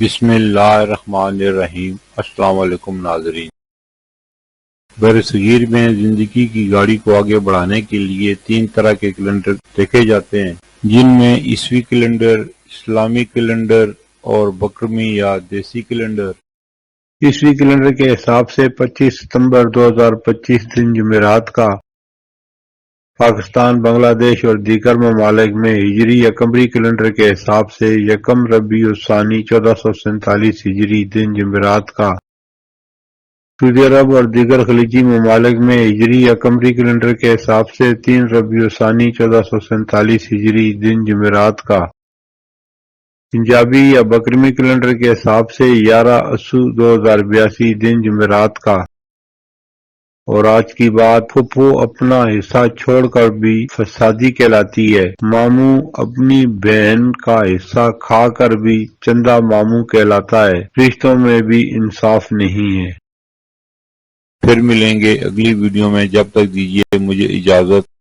بسم اللہ الرحمن الرحیم۔ السلام علیکم ناظرین۔ برصغیر میں زندگی کی گاڑی کو آگے بڑھانے کے لیے 3 طرح کے کیلنڈر دیکھے جاتے ہیں، جن میں عیسوی کیلنڈر، اسلامی کیلنڈر اور بکرمی یا دیسی کیلنڈر۔ عیسوی کیلنڈر کے حساب سے 25 ستمبر 2025 دن جمعرات کا پاکستان، بنگلہ دیش اور دیگر ممالک میں ہجری یا قمری کیلنڈر کے حساب سے 1 ربیع الثانی 1447 ہجری دن جمعرات کا سعودی عرب اور دیگر خلیجی ممالک میں ہجری یا قمری کیلنڈر کے حساب سے 3 ربیع الثانی 1447 ہجری دن جمعرات کا پنجابی یا بکرمی کیلنڈر کے حساب سے 11 اسو 2082 دن جمعرات کا۔ اور آج کی بات، پھپھو اپنا حصہ چھوڑ کر بھی فسادی کہلاتی ہے، ماموں اپنی بہن کا حصہ کھا کر بھی چندہ ماموں کہلاتا ہے، رشتوں میں بھی انصاف نہیں ہے۔ پھر ملیں گے اگلی ویڈیو میں، جب تک دیجیے مجھے اجازت۔